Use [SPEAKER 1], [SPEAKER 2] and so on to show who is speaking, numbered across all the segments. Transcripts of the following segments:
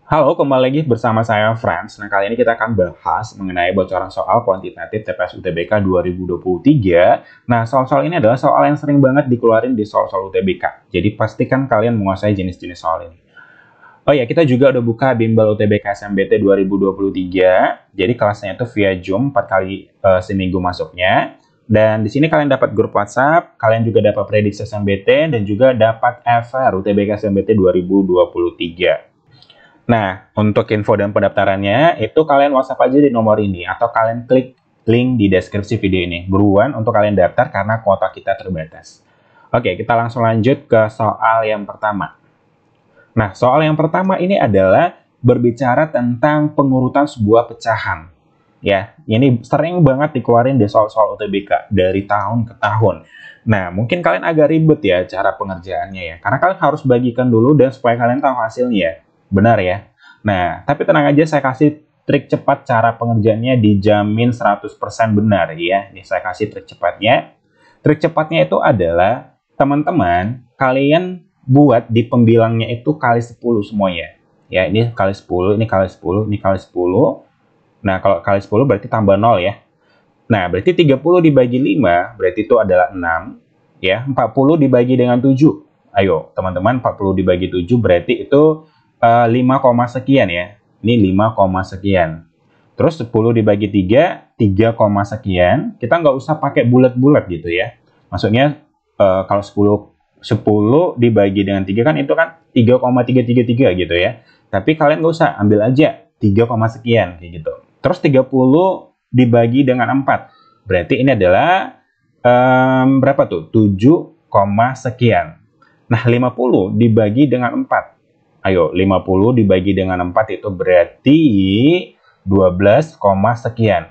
[SPEAKER 1] Halo, kembali lagi bersama saya Franz. Nah, kali ini kita akan bahas mengenai bocoran soal kuantitatif TPS UTBK 2023. Nah, soal-soal ini adalah soal yang sering banget dikeluarin di soal-soal UTBK. Jadi, pastikan kalian menguasai jenis-jenis soal ini. Oh ya, kita juga udah buka bimbel UTBK SMBT 2023. Jadi, kelasnya itu via Zoom 4 kali seminggu masuknya. Dan di sini kalian dapat grup WhatsApp, kalian juga dapat prediksi SMBT, dan juga dapat FR UTBK SMBT 2023. Nah, untuk info dan pendaftarannya, itu kalian WhatsApp aja di nomor ini, atau kalian klik link di deskripsi video ini. Buruan untuk kalian daftar karena kuota kita terbatas. Oke, kita langsung lanjut ke soal yang pertama. Nah, soal yang pertama ini adalah berbicara tentang pengurutan sebuah pecahan. Ya, ini sering banget dikeluarin di soal-soal UTBK dari tahun ke tahun. Nah, mungkin kalian agak ribet ya cara pengerjaannya ya, karena kalian harus bagikan dulu dan supaya kalian tahu hasilnya. Benar ya? Nah, tapi tenang aja, saya kasih trik cepat cara pengerjaannya dijamin 100% benar ya. Ini saya kasih trik cepatnya. Trik cepatnya itu adalah teman-teman kalian buat di pembilangnya itu kali 10 semuanya. Ya, ini kali 10, ini kali 10, ini kali 10. Nah, kalau kali 10 berarti tambah 0 ya. Nah, berarti 30 dibagi 5 berarti itu adalah 6 ya. 40 dibagi dengan 7. Ayo, teman-teman, 40 dibagi 7 berarti itu 5, sekian ya. Ini 5, sekian. Terus 10 dibagi 3, 3, sekian. Kita nggak usah pakai bulat-bulat gitu ya. Maksudnya kalau 10 dibagi dengan 3 kan itu kan 3,333 gitu ya. Tapi kalian nggak usah, ambil aja 3, sekian kayak gitu. Terus 30 dibagi dengan 4. Berarti ini adalah berapa tuh? 7, sekian. Nah, 50 dibagi dengan 4. Ayo, 50 dibagi dengan 4 itu berarti 12, sekian.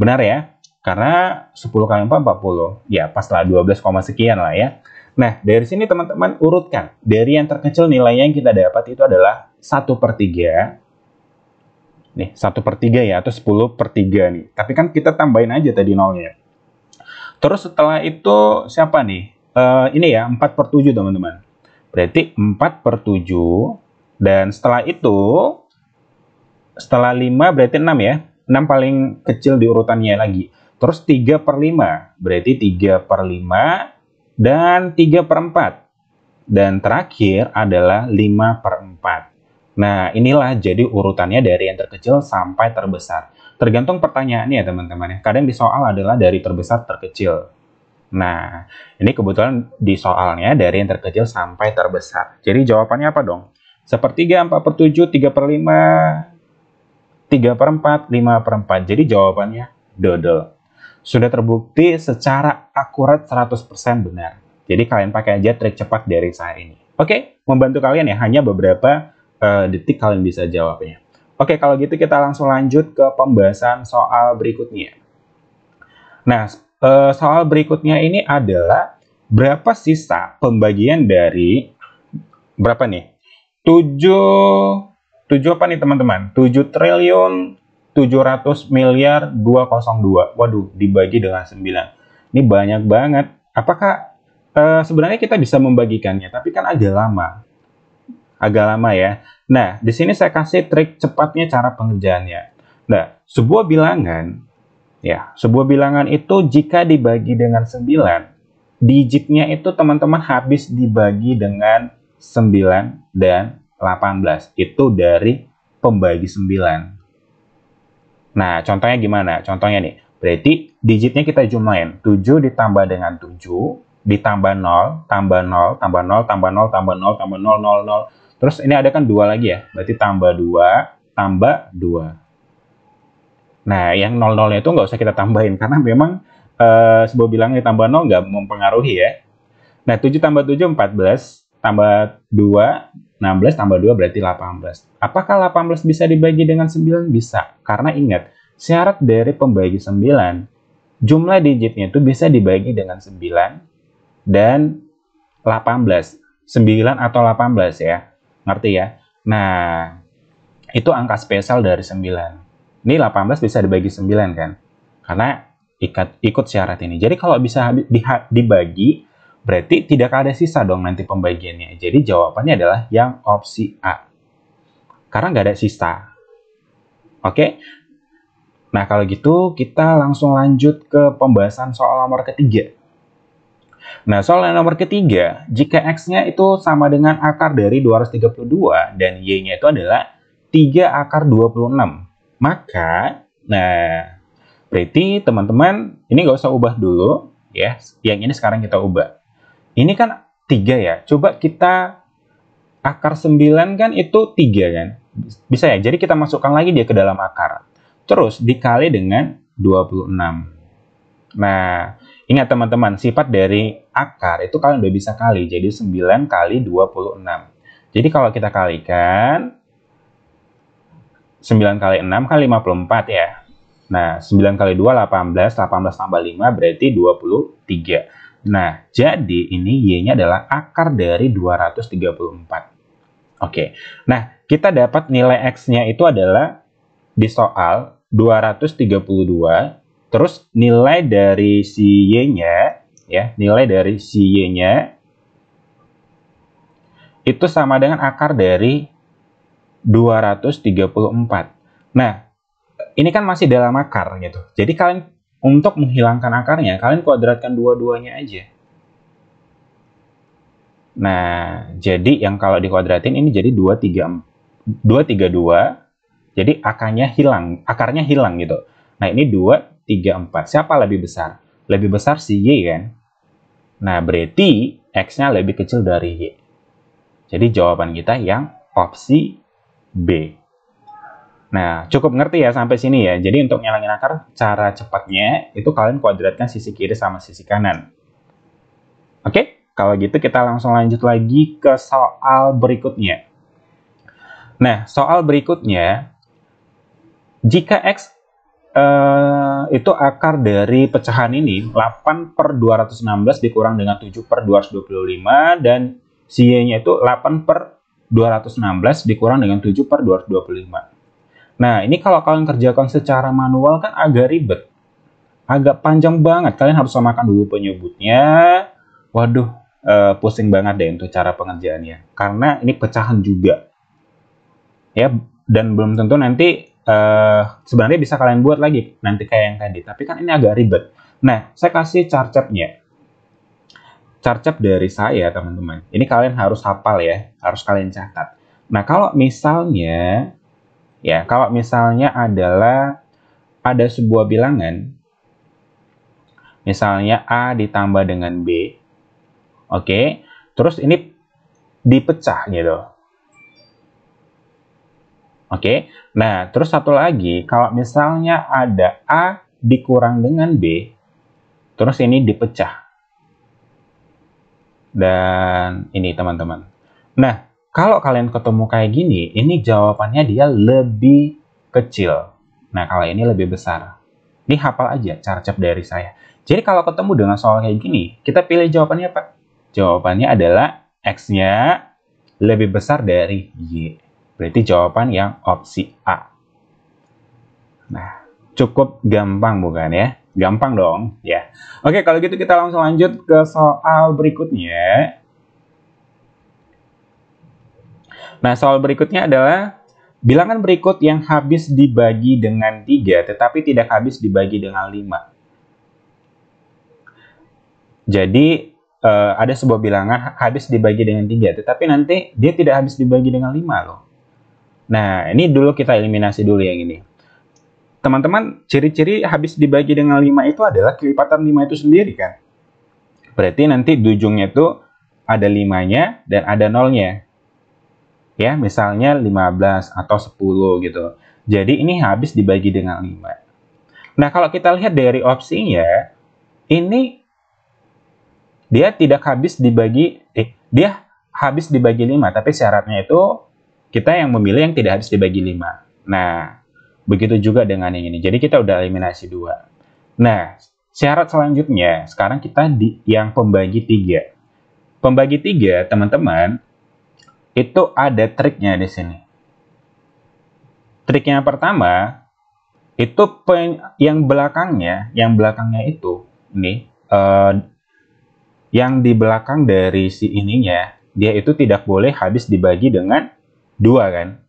[SPEAKER 1] Benar ya? Karena 10 kali 4, 40. Ya, pas lah 12, sekian lah ya. Nah, dari sini teman-teman urutkan. Dari yang terkecil nilainya yang kita dapat itu adalah 1/3. Nih, 1/3 ya, atau 10/3 nih. Tapi kan kita tambahin aja tadi nolnya. Terus setelah itu siapa nih? Ini ya, 4/7 teman-teman. Berarti 4/7. Dan setelah itu, setelah 5 berarti 6 ya. 6 paling kecil di urutannya lagi. Terus 3/5. Berarti 3/5 dan 3/4. Dan terakhir adalah 5/4. Nah, inilah jadi urutannya dari yang terkecil sampai terbesar. Tergantung pertanyaannya ya teman-teman ya. Kadang di soal adalah dari terbesar terkecil. Nah, ini kebetulan di soalnya dari yang terkecil sampai terbesar. Jadi jawabannya apa dong? 1/3, 4/7, 3/5, 3/4, 5/4. Jadi jawabannya dodol. Sudah terbukti secara akurat 100% benar. Jadi kalian pakai aja trik cepat dari saya ini. Oke, membantu kalian ya, hanya beberapa detik kalian bisa jawabnya. Oke, kalau gitu kita langsung lanjut ke pembahasan soal berikutnya. Nah, soal berikutnya ini adalah berapa sisa pembagian dari berapa nih? 7 apa nih teman-teman? 7.700.000.202. Waduh, dibagi dengan 9. Ini banyak banget. Apakah sebenarnya kita bisa membagikannya, tapi kan agak lama. Agak lama ya. Nah, di sini saya kasih trik cepatnya cara pengerjaannya. Nah, sebuah bilangan ya, sebuah bilangan itu jika dibagi dengan 9, digitnya itu teman-teman habis dibagi dengan 9 dan 18. Itu dari pembagi 9. Nah, contohnya gimana? Contohnya nih, berarti digitnya kita jumlahin. 7 ditambah dengan 7, ditambah 0, tambah 0, tambah 0, tambah 0, tambah 0, tambah 0, 0, 0. Terus ini ada kan 2 lagi ya, berarti tambah 2, tambah 2. Nah, yang 0-0-nya itu nggak usah kita tambahin, karena memang sebuah bilangan ditambah 0 nggak mempengaruhi ya. Nah, 7 tambah 7, 14, tambah 2, 16, tambah 2 berarti 18. Apakah 18 bisa dibagi dengan 9? Bisa, karena ingat, syarat dari pembagi 9, jumlah digitnya itu bisa dibagi dengan 9 dan 18. 9 atau 18 ya. Ngerti ya? Nah, itu angka spesial dari 9. Ini 18 bisa dibagi 9 kan? Karena ikut syarat ini. Jadi kalau bisa dibagi, berarti tidak ada sisa dong nanti pembagiannya. Jadi jawabannya adalah yang opsi A. karena nggak ada sisa. Oke? Nah, kalau gitu kita langsung lanjut ke pembahasan soal nomor ketiga. Nah, soal nomor ketiga, jika X-nya itu sama dengan akar dari 232 dan Y-nya itu adalah 3 akar 26. Maka, nah, berarti teman-teman, ini nggak usah ubah dulu, ya. Yang ini sekarang kita ubah. Ini kan 3 ya, coba kita akar 9 kan itu 3 kan. Bisa ya, jadi kita masukkan lagi dia ke dalam akar. Terus dikali dengan 26. Nah, ingat teman-teman, sifat dari akar itu kalian udah bisa kali. Jadi 9 kali 26. Jadi kalau kita kalikan, 9 kali 6 kan 54 ya. Nah, 9 kali 2, 18. 18 tambah 5 berarti 23. Nah, jadi ini Y-nya adalah akar dari 234. Oke, nah kita dapat nilai X-nya itu adalah di soal 232, terus nilai dari si Y-nya, ya, nilai dari si Y-nya itu sama dengan akar dari 234. Nah, ini kan masih dalam akar gitu. Jadi kalian untuk menghilangkan akarnya, kalian kuadratkan dua-duanya aja. Nah, jadi yang kalau dikuadratin ini jadi 232. Jadi akarnya hilang gitu. Nah, ini 2, 3, 4. Siapa lebih besar? Lebih besar si Y kan? Nah, berarti X-nya lebih kecil dari Y. Jadi jawaban kita yang opsi B. Nah, cukup ngerti ya sampai sini ya. Jadi untuk ngilangin akar, cara cepatnya itu kalian kuadratkan sisi kiri sama sisi kanan. Oke? Kalau gitu kita langsung lanjut lagi ke soal berikutnya. Nah, soal berikutnya, jika X itu akar dari pecahan ini 8 per 216 dikurang dengan 7 per 225 dan si Y-nya itu 8 per 216 dikurang dengan 7 per 225. Nah, ini kalau kalian kerjakan secara manual kan agak ribet. Agak panjang banget. Kalian harus samakan dulu penyebutnya. Waduh, pusing banget deh untuk cara pengerjaannya. Karena ini pecahan juga. Ya, dan belum tentu nanti sebenarnya bisa kalian buat lagi nanti kayak yang tadi, tapi kan ini agak ribet. Nah, saya kasih carcepnya. Carcep dari saya, teman-teman. Ini kalian harus hafal ya, harus kalian catat. Nah, kalau misalnya adalah ada sebuah bilangan, misalnya A ditambah dengan B, oke, terus ini dipecah gitu. Oke, nah terus satu lagi, kalau misalnya ada A dikurang dengan B, terus ini dipecah. Dan ini teman-teman. Nah, kalau kalian ketemu kayak gini, ini jawabannya dia lebih kecil. Nah, kalau ini lebih besar. Ini hafal aja carcep dari saya. Jadi kalau ketemu dengan soal kayak gini, kita pilih jawabannya apa? Jawabannya adalah X-nya lebih besar dari Y. Berarti jawaban yang opsi A. Nah, cukup gampang bukan ya? Gampang dong, ya. Oke, kalau gitu kita langsung lanjut ke soal berikutnya. Nah, soal berikutnya adalah bilangan berikut yang habis dibagi dengan 3, tetapi tidak habis dibagi dengan 5. Jadi, ada sebuah bilangan habis dibagi dengan 3, tetapi nanti dia tidak habis dibagi dengan 5 loh. Nah, ini dulu kita eliminasi dulu yang ini. Teman-teman, ciri-ciri habis dibagi dengan 5 itu adalah kelipatan 5 itu sendiri kan. Berarti nanti di ujungnya itu ada 5-nya dan ada 0-nya. Ya, misalnya 15 atau 10 gitu. Jadi ini habis dibagi dengan 5. Nah, kalau kita lihat dari opsinya, ini dia tidak habis dibagi, dia habis dibagi 5, tapi syaratnya itu kita yang memilih yang tidak habis dibagi 5. Nah, begitu juga dengan yang ini. Jadi kita udah eliminasi 2. Nah, syarat selanjutnya, sekarang kita di yang pembagi 3. Pembagi 3, teman-teman, itu ada triknya di sini. Triknya pertama, itu yang belakangnya itu, ini, yang di belakang dari si ininya, dia itu tidak boleh habis dibagi dengan 2 kan.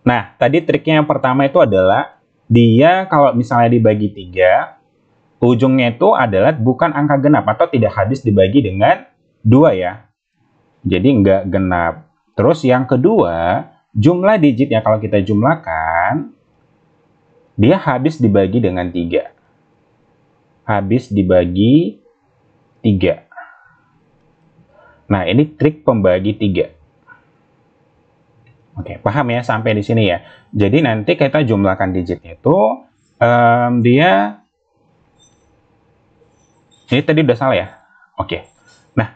[SPEAKER 1] Nah, tadi triknya yang pertama itu adalah dia kalau misalnya dibagi 3, ujungnya itu adalah bukan angka genap atau tidak habis dibagi dengan 2 ya. Jadi nggak genap. Terus yang kedua, jumlah digitnya kalau kita jumlahkan, dia habis dibagi dengan 3. Habis dibagi 3. Nah, ini trik pembagi 3. Oke, paham ya sampai di sini ya. Jadi nanti kita jumlahkan digitnya itu, dia, ini tadi udah salah ya? Oke. Nah,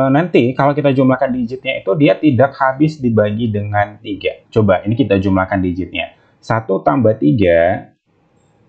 [SPEAKER 1] nanti kalau kita jumlahkan digitnya itu, dia tidak habis dibagi dengan 3. Coba, ini kita jumlahkan digitnya. 1 tambah 3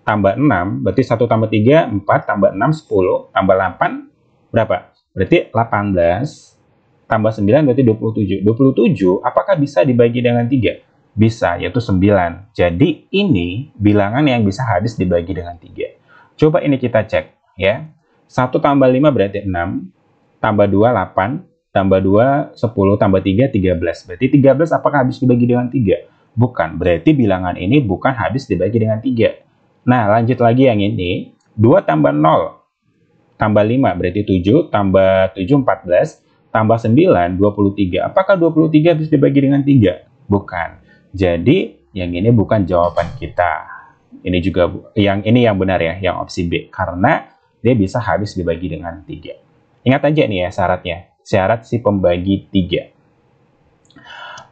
[SPEAKER 1] tambah 6, berarti 1 tambah 3, 4, tambah 6, 10, tambah 8, berapa? Berarti 18, tambah 9 berarti 27. 27 apakah bisa dibagi dengan 3? Bisa, yaitu 9. Jadi ini bilangan yang bisa habis dibagi dengan 3. Coba ini kita cek ya. 1 tambah 5 berarti 6, tambah 2 8, tambah 2 10, tambah 3 13. Berarti 13 apakah habis dibagi dengan 3? Bukan, berarti bilangan ini bukan habis dibagi dengan 3. Nah, lanjut lagi yang ini. 2 tambah 0 tambah 5 berarti 7, tambah 7 14, tambah 9, 23. Apakah 23 bisa dibagi dengan 3? Bukan. Jadi, yang ini bukan jawaban kita. Ini juga, yang ini yang benar ya, yang opsi B. Karena dia bisa habis dibagi dengan 3. Ingat aja nih ya syaratnya. Syarat si pembagi 3.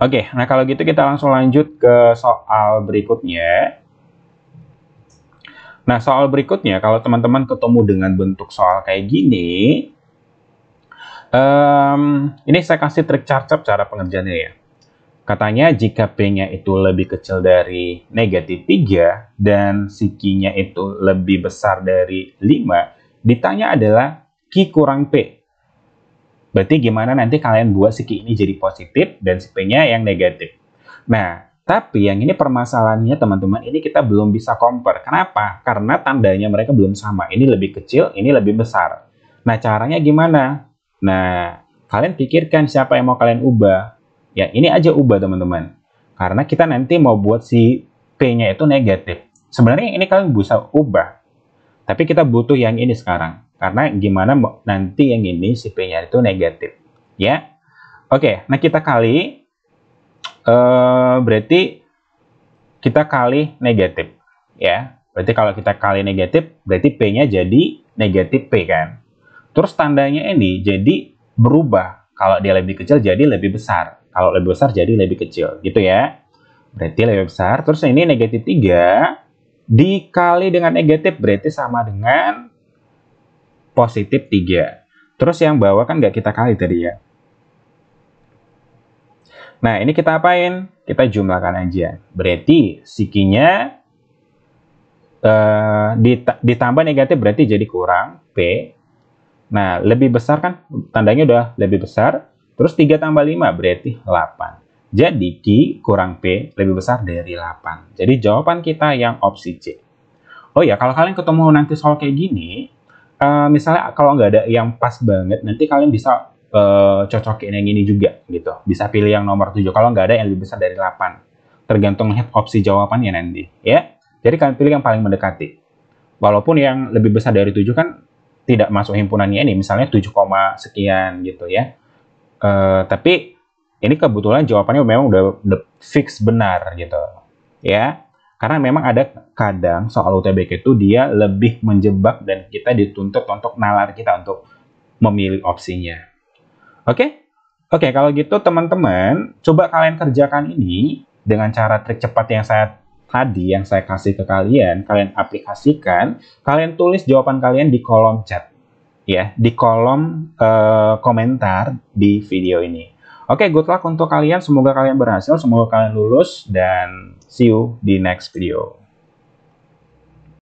[SPEAKER 1] Oke, nah kalau gitu kita langsung lanjut ke soal berikutnya. Nah, soal berikutnya, kalau teman-teman ketemu dengan bentuk soal kayak gini, ini saya kasih trik carcap cara pengerjaannya ya. Katanya jika P-nya itu lebih kecil dari negatif 3 dan si Q-nya itu lebih besar dari 5, ditanya adalah Q kurang P. Berarti gimana nanti kalian buat si Q ini jadi positif dan si P-nya yang negatif. Nah, tapi yang ini permasalahannya teman-teman, ini kita belum bisa compare. Kenapa? Karena tandanya mereka belum sama. Ini lebih kecil, ini lebih besar. Nah, caranya gimana? Nah, kalian pikirkan siapa yang mau kalian ubah. Ya, ini aja ubah teman-teman. Karena kita nanti mau buat si P-nya itu negatif. Sebenarnya ini kalian bisa ubah. Tapi kita butuh yang ini sekarang. Karena gimana nanti yang ini si P-nya itu negatif. Ya. Oke, nah kita kali. Berarti kita kali negatif. Ya. Berarti kalau kita kali negatif, berarti P-nya jadi negatif P kan. Terus tandanya ini jadi berubah. Kalau dia lebih kecil jadi lebih besar. Kalau lebih besar jadi lebih kecil. Gitu ya. Berarti lebih besar. Terus ini negatif 3 dikali dengan negatif berarti sama dengan positif 3. Terus yang bawah kan nggak kita kali tadi ya. Nah ini kita apain? Kita jumlahkan aja. Berarti si Q-nya ditambah negatif berarti jadi kurang P. Nah, lebih besar kan? Tandanya udah lebih besar. Terus 3 tambah 5 berarti 8. Jadi, Q kurang P lebih besar dari 8. Jadi, jawaban kita yang opsi C. Oh ya, kalau kalian ketemu nanti soal kayak gini, misalnya kalau nggak ada yang pas banget, nanti kalian bisa cocokin yang ini juga, gitu. Bisa pilih yang nomor 7. Kalau nggak ada yang lebih besar dari 8. Tergantung opsi jawabannya nanti, ya. Jadi, kalian pilih yang paling mendekati. Walaupun yang lebih besar dari 7 kan tidak masuk himpunannya ini, misalnya 7, sekian gitu ya. Tapi ini kebetulan jawabannya memang udah fix benar gitu ya. Karena memang ada kadang soal UTBK itu dia lebih menjebak dan kita dituntut untuk nalar kita untuk memilih opsinya. Oke? Oke, kalau gitu teman-teman, coba kalian kerjakan ini dengan cara trik cepat yang saya kasih ke kalian aplikasikan, kalian tulis jawaban kalian di kolom chat, ya, di kolom komentar di video ini. Oke, good luck untuk kalian, semoga kalian berhasil, semoga kalian lulus, dan see you di next video.